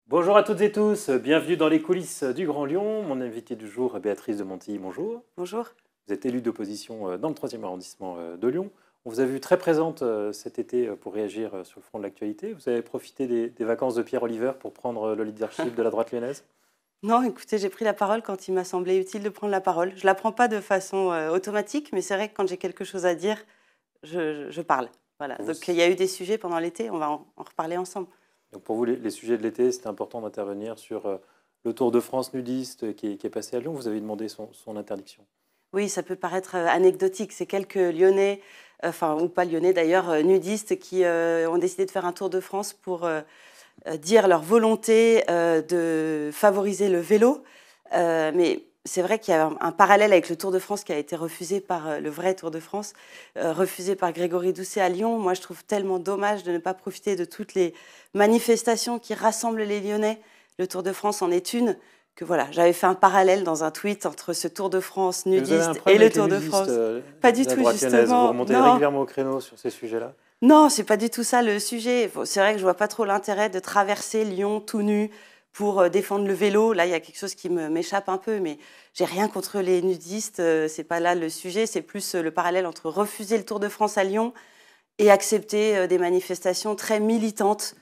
Bonjour à toutes et tous, bienvenue dans les coulisses du Grand Lyon. Mon invité du jour est Béatrice de Montilly, bonjour. Bonjour. Vous êtes élue d'opposition dans le 3e arrondissement de Lyon. On vous a vu très présente cet été pour réagir sur le front de l'actualité. Vous avez profité des vacances de Pierre Oliver pour prendre le leadership de la droite lyonnaise? Non, écoutez, j'ai pris la parole quand il m'a semblé utile de prendre la parole. Je ne la prends pas de façon automatique, mais c'est vrai que quand j'ai quelque chose à dire, je parle. Voilà. Vous- Donc il y a eu des sujets pendant l'été, on va en reparler ensemble. Donc pour vous, les sujets de l'été, c'était important d'intervenir sur le Tour de France nudiste qui est passé à Lyon. Vous avez demandé son interdiction. Oui, ça peut paraître anecdotique. C'est quelques Lyonnais, enfin, ou pas Lyonnais d'ailleurs, nudistes qui ont décidé de faire un Tour de France pour dire leur volonté de favoriser le vélo. Mais c'est vrai qu'il y a un parallèle avec le Tour de France qui a été refusé par le vrai Tour de France, refusé par Grégory Doucet à Lyon. Moi, je trouve tellement dommage de ne pas profiter de toutes les manifestations qui rassemblent les Lyonnais. Le Tour de France en est une. Que voilà, j'avais fait un parallèle dans un tweet entre ce Tour de France Mais vous avez un nudiste et problème le avec les Tour de nudistes France. Pas du de la tout, droite lyonnaise. Vous justement. remontez Non. régulièrement au créneau sur ces sujets-là? Non, c'est pas du tout ça le sujet. C'est vrai que je vois pas trop l'intérêt de traverser Lyon tout nu pour défendre le vélo. Là, il y a quelque chose qui m'échappe un peu, mais j'ai rien contre les nudistes. C'est pas là le sujet. C'est plus le parallèle entre refuser le Tour de France à Lyon et accepter des manifestations très militantes.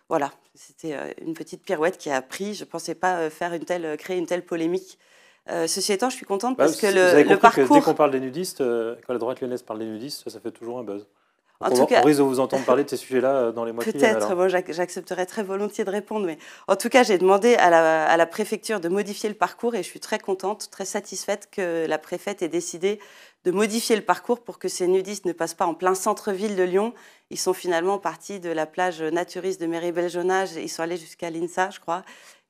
Voilà, c'était une petite pirouette qui a pris. Je pensais pas créer une telle polémique. Ceci étant, je suis contente parce que Vous avez le compris que dès parcours, qu'on parle des nudistes, quand la droite lyonnaise parle des nudistes, ça fait toujours un buzz. en Donc tout on cas, risque de vous entendre parler de ces sujets-là dans les mois qui viennent peut-être, alors. moi j'accepterais très volontiers de répondre, mais en tout cas j'ai demandé à la préfecture de modifier le parcours et je suis très contente, très satisfaite que la préfète ait décidé de modifier le parcours pour que ces nudistes ne passent pas en plein centre-ville de Lyon. Ils sont finalement partis de la plage naturiste de Méribel-Jonage et ils sont allés jusqu'à l'INSA, je crois,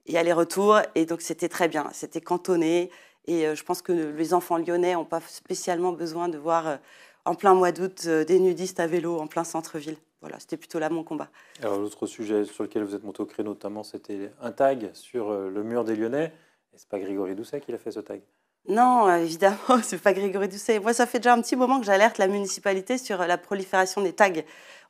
et aller-retour, et donc c'était très bien, c'était cantonné, et je pense que les enfants lyonnais n'ont pas spécialement besoin de voir en plein mois d'août des nudistes à vélo en plein centre-ville. Voilà, c'était plutôt là mon combat. Alors l'autre sujet sur lequel vous êtes monté au créneau notamment, c'était un tag sur le mur des Lyonnais. Et c'est pas Grégory Doucet qui a fait ce tag. Non, évidemment, c'est pas Grégory Doucet. Moi, ça fait déjà un petit moment que j'alerte la municipalité sur la prolifération des tags.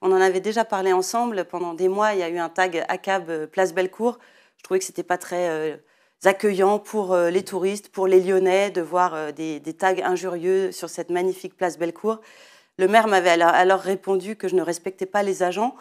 On en avait déjà parlé ensemble. Pendant des mois, il y a eu un tag ACAB Place Bellecour. Je trouvais que c'était pas très accueillant pour les touristes, pour les Lyonnais, de voir des tags injurieux sur cette magnifique Place Bellecour. Le maire m'avait alors répondu que je ne respectais pas les agents.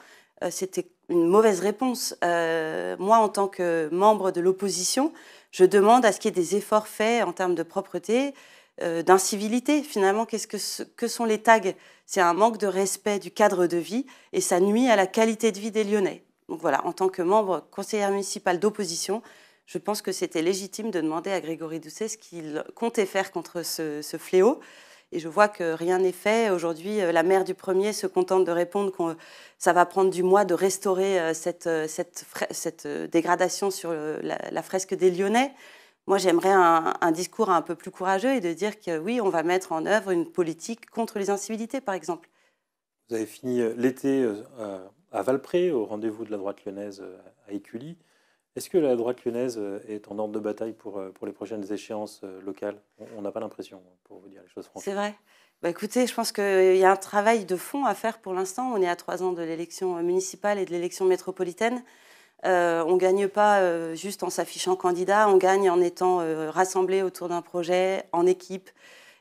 C'était une mauvaise réponse. Moi, en tant que membre de l'opposition, je demande à ce qu'il y ait des efforts faits en termes de propreté, d'incivilité. Finalement, que sont les tags? C'est un manque de respect du cadre de vie et ça nuit à la qualité de vie des Lyonnais. Donc voilà, en tant que membre conseillère municipale d'opposition, je pense que c'était légitime de demander à Grégory Doucet ce qu'il comptait faire contre ce fléau. Et je vois que rien n'est fait. Aujourd'hui, la maire du premier se contente de répondre que ça va prendre du mois de restaurer cette dégradation sur la fresque des Lyonnais. Moi, j'aimerais un discours un peu plus courageux et de dire que oui, on va mettre en œuvre une politique contre les incivilités, par exemple. Vous avez fini l'été à Valpré, au rendez-vous de la droite lyonnaise à Écully. Est-ce que la droite lyonnaise est en ordre de bataille pour les prochaines échéances locales? On n'a pas l'impression, pour vous dire les choses C'est franchement. vrai. Bah, écoutez, je pense qu'il y a un travail de fond à faire pour l'instant. On est à 3 ans de l'élection municipale et de l'élection métropolitaine. On ne gagne pas juste en s'affichant candidat, on gagne en étant rassemblés autour d'un projet, en équipe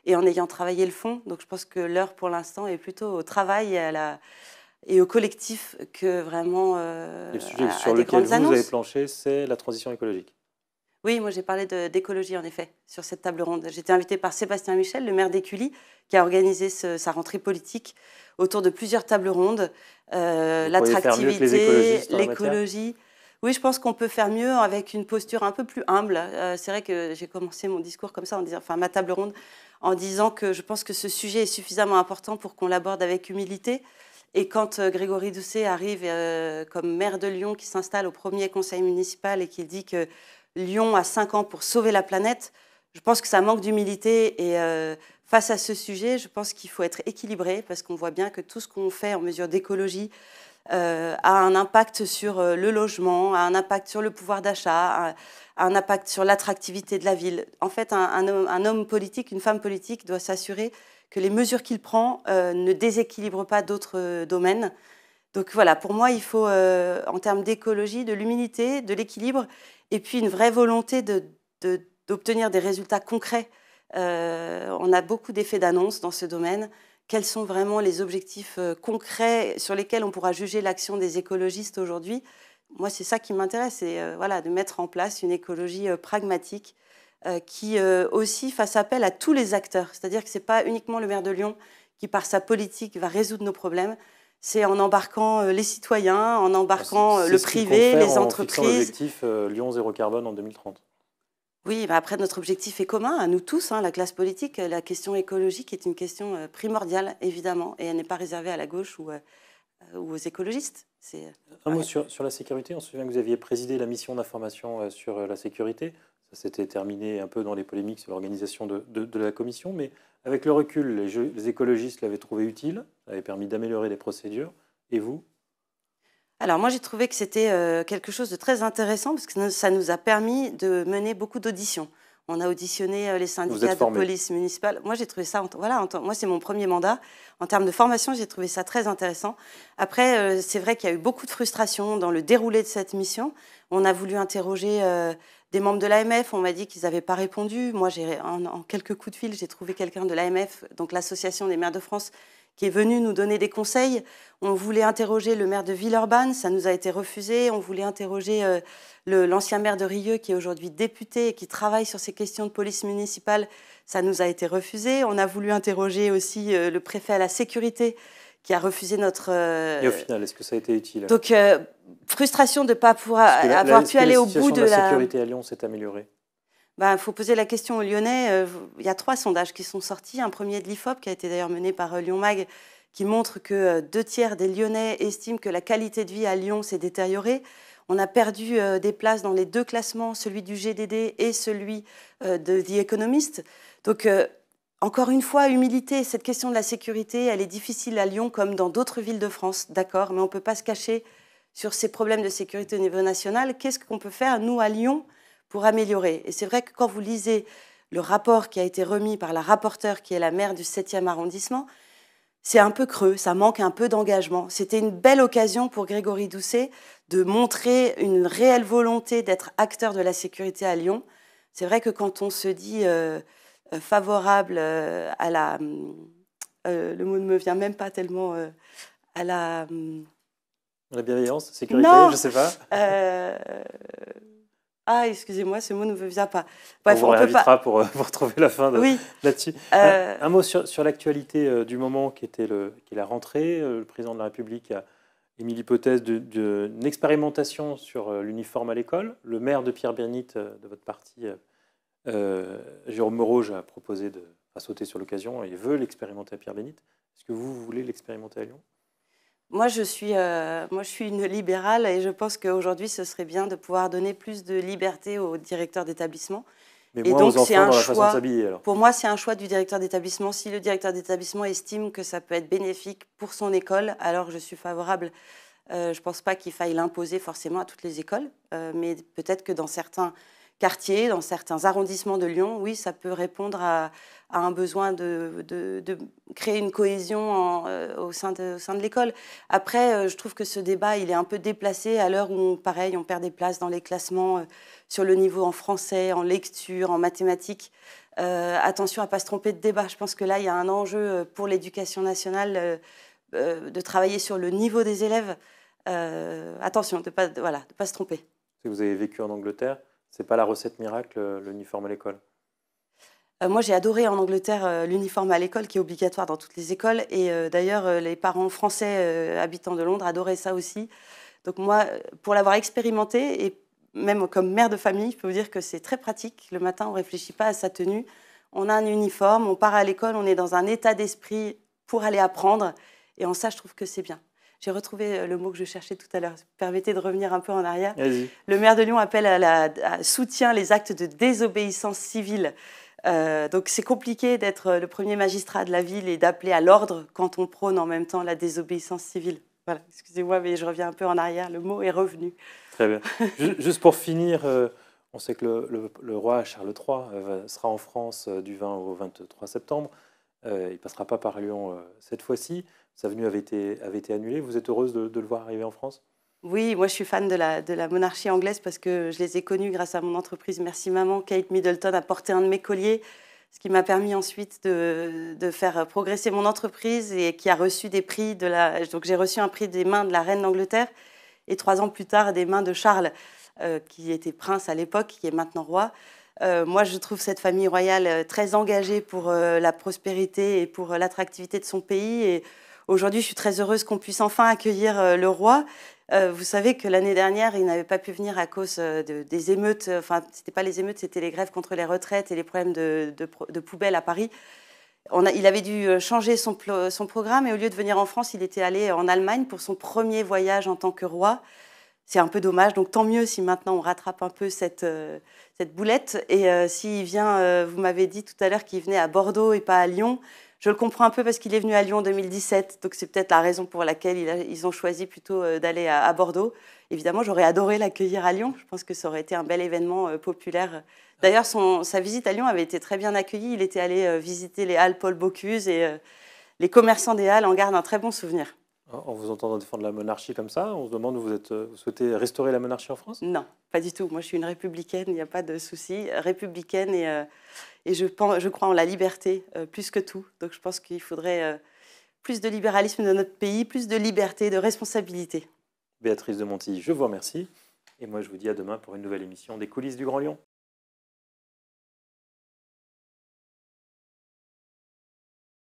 et en ayant travaillé le fond. Donc je pense que l'heure pour l'instant est plutôt au travail et au collectif que vraiment Et le sujet à sur des lequel grandes vous avez annonces. planché, c'est la transition écologique. Oui, moi j'ai parlé d'écologie en effet sur cette table ronde. J'étais invitée par Sébastien Michel, le maire d'Écully, qui a organisé sa rentrée politique autour de plusieurs tables rondes. Vous pourriez faire mieux que les L'attractivité, écologistes en la matière? l'écologie. Oui, je pense qu'on peut faire mieux avec une posture un peu plus humble. C'est vrai que j'ai commencé mon discours comme ça, en disant, enfin ma table ronde, en disant que je pense que ce sujet est suffisamment important pour qu'on l'aborde avec humilité. Et quand Grégory Doucet arrive comme maire de Lyon, qui s'installe au premier conseil municipal et qui dit que Lyon a 5 ans pour sauver la planète, je pense que ça manque d'humilité. Et face à ce sujet, je pense qu'il faut être équilibré parce qu'on voit bien que tout ce qu'on fait en mesure d'écologie a un impact sur le logement, a un impact sur le pouvoir d'achat, a un impact sur l'attractivité de la ville. En fait, un homme politique, une femme politique doit s'assurer que les mesures qu'il prend ne déséquilibrent pas d'autres domaines. Donc voilà, pour moi, il faut, en termes d'écologie, de l'humilité, de l'équilibre, et puis une vraie volonté d'obtenir des résultats concrets. On a beaucoup d'effets d'annonce dans ce domaine. Quels sont vraiment les objectifs concrets sur lesquels on pourra juger l'action des écologistes aujourd'hui? Moi, c'est ça qui m'intéresse, c'est voilà, de mettre en place une écologie pragmatique qui aussi fasse appel à tous les acteurs. C'est-à-dire que ce n'est pas uniquement le maire de Lyon qui, par sa politique, va résoudre nos problèmes. C'est en embarquant les citoyens, en embarquant le privé, les entreprises. C'est l'objectif Lyon zéro carbone en 2030. Oui, bah après, notre objectif est commun à nous tous, hein, la classe politique. La question écologique est une question primordiale, évidemment, et elle n'est pas réservée à la gauche ou aux écologistes. Un mot sur la sécurité. On se souvient que vous aviez présidé la mission d'information sur la sécurité. Ça s'était terminé un peu dans les polémiques sur l'organisation de la commission, mais avec le recul, les écologistes l'avaient trouvé utile, ça avait permis d'améliorer les procédures. Et vous ? Alors moi, j'ai trouvé que c'était quelque chose de très intéressant parce que ça nous a permis de mener beaucoup d'auditions. On a auditionné les syndicats de police municipale. Moi, j'ai trouvé ça, moi, c'est mon premier mandat. En termes de formation, j'ai trouvé ça très intéressant. Après, c'est vrai qu'il y a eu beaucoup de frustration dans le déroulé de cette mission. On a voulu interroger des membres de l'AMF. On m'a dit qu'ils n'avaient pas répondu. Moi, en quelques coups de fil, j'ai trouvé quelqu'un de l'AMF, donc l'Association des maires de France, qui est venu nous donner des conseils. On voulait interroger le maire de Villeurbanne, ça nous a été refusé. On voulait interroger l'ancien maire de Rieux, qui est aujourd'hui député et qui travaille sur ces questions de police municipale. Ça nous a été refusé. On a voulu interroger aussi le préfet à la sécurité, qui a refusé notre... Et au final, est-ce que ça a été utile? Donc, frustration de ne pas avoir pu aller au bout de la sécurité à Lyon s'est améliorée. Faut poser la question aux Lyonnais. Il y a 3 sondages qui sont sortis. Un premier de l'IFOP, qui a été d'ailleurs mené par Lyon Mag, qui montre que 2/3 des Lyonnais estiment que la qualité de vie à Lyon s'est détériorée. On a perdu des places dans les 2 classements, celui du GDD et celui de The Economist. Donc, encore une fois, humilité. Cette question de la sécurité, elle est difficile à Lyon comme dans d'autres villes de France, d'accord, mais on ne peut pas se cacher sur ces problèmes de sécurité au niveau national. Qu'est-ce qu'on peut faire, nous, à Lyon, pour améliorer? Et c'est vrai que quand vous lisez le rapport qui a été remis par la rapporteure, qui est la maire du 7e arrondissement, c'est un peu creux, ça manque un peu d'engagement. C'était une belle occasion pour Grégory Doucet de montrer une réelle volonté d'être acteur de la sécurité à Lyon. C'est vrai que quand on se dit favorable à la... le mot ne me vient même pas tellement... à la... La bienveillance, sécurité, non, je ne sais pas. Excusez-moi, ce mot ne me vient pas. Bref, on vous réinvitera pour retrouver la fin là-dessus. Un mot sur l'actualité du moment qui est la rentrée. Le président de la République a émis l'hypothèse d'une expérimentation sur l'uniforme à l'école. Le maire de Pierre-Bénite, de votre parti, Jérôme Moreau, a proposé de sauter sur l'occasion et veut l'expérimenter à Pierre-Bénite. Est-ce que vous voulez l'expérimenter à Lyon ? Moi, je suis une libérale et je pense qu'aujourd'hui, ce serait bien de pouvoir donner plus de liberté aux directeurs d'établissement. Mais moins aux enfants dans la façon de s'habiller, alors. Pour moi, c'est un choix du directeur d'établissement. Si le directeur d'établissement estime que ça peut être bénéfique pour son école, alors je suis favorable. Je ne pense pas qu'il faille l'imposer forcément à toutes les écoles, mais peut-être que dans certains quartiers, dans certains arrondissements de Lyon, oui, ça peut répondre à un besoin de créer une cohésion au sein de l'école. Après, je trouve que ce débat, il est un peu déplacé à l'heure où, pareil, on perd des places dans les classements sur le niveau en français, en lecture, en mathématiques. Attention à ne pas se tromper de débat. Je pense que là, il y a un enjeu pour l'éducation nationale de travailler sur le niveau des élèves. Attention, de ne pas se tromper. Si vous avez vécu en Angleterre, ce n'est pas la recette miracle, l'uniforme à l'école? Moi, j'ai adoré en Angleterre l'uniforme à l'école qui est obligatoire dans toutes les écoles. Et d'ailleurs, les parents français habitants de Londres adoraient ça aussi. Donc moi, pour l'avoir expérimenté, et même comme mère de famille, je peux vous dire que c'est très pratique. Le matin, on ne réfléchit pas à sa tenue. On a un uniforme, on part à l'école, on est dans un état d'esprit pour aller apprendre. Et en ça, je trouve que c'est bien. J'ai retrouvé le mot que je cherchais tout à l'heure. Permettez de revenir un peu en arrière. Vas-y. Le maire de Lyon appelle à soutien les actes de désobéissance civile. Donc c'est compliqué d'être le premier magistrat de la ville et d'appeler à l'ordre quand on prône en même temps la désobéissance civile. Voilà, excusez-moi, mais je reviens un peu en arrière. Le mot est revenu. Très bien. Juste pour finir, on sait que le roi Charles III sera en France du 20 au 23 septembre. Il ne passera pas par Lyon cette fois-ci. Sa venue avait été annulée. Vous êtes heureuse de le voir arriver en France? Oui, moi je suis fan de la monarchie anglaise parce que je les ai connus grâce à mon entreprise Merci Maman. Kate Middleton a porté un de mes colliers, ce qui m'a permis ensuite de faire progresser mon entreprise et qui a reçu des prix Donc j'ai reçu un prix des mains de la reine d'Angleterre et 3 ans plus tard des mains de Charles, qui était prince à l'époque, qui est maintenant roi. Moi, je trouve cette famille royale très engagée pour la prospérité et pour l'attractivité de son pays. Et aujourd'hui, je suis très heureuse qu'on puisse enfin accueillir le roi. Vous savez que l'année dernière, il n'avait pas pu venir à cause des émeutes. Enfin, c'était pas les émeutes, c'était les grèves contre les retraites et les problèmes de poubelles à Paris. Il avait dû changer son programme et au lieu de venir en France, il était allé en Allemagne pour son premier voyage en tant que roi. C'est un peu dommage, donc tant mieux si maintenant on rattrape un peu cette boulette. Et s'il vient, vous m'avez dit tout à l'heure qu'il venait à Bordeaux et pas à Lyon. Je le comprends un peu parce qu'il est venu à Lyon en 2017, donc c'est peut-être la raison pour laquelle ils ont choisi plutôt d'aller à Bordeaux. Évidemment, j'aurais adoré l'accueillir à Lyon. Je pense que ça aurait été un bel événement populaire. D'ailleurs, sa visite à Lyon avait été très bien accueillie. Il était allé visiter les Halles Paul Bocuse et les commerçants des Halles en gardent un très bon souvenir. En vous entendant défendre la monarchie comme ça, on se demande où vous souhaitez restaurer la monarchie en France? Non, pas du tout. Moi, je suis une républicaine, il n'y a pas de souci. Républicaine et je crois en la liberté plus que tout. Donc, je pense qu'il faudrait plus de libéralisme dans notre pays, plus de liberté, de responsabilité. Béatrice de Montilly, je vous remercie. Et moi, je vous dis à demain pour une nouvelle émission des coulisses du Grand Lyon.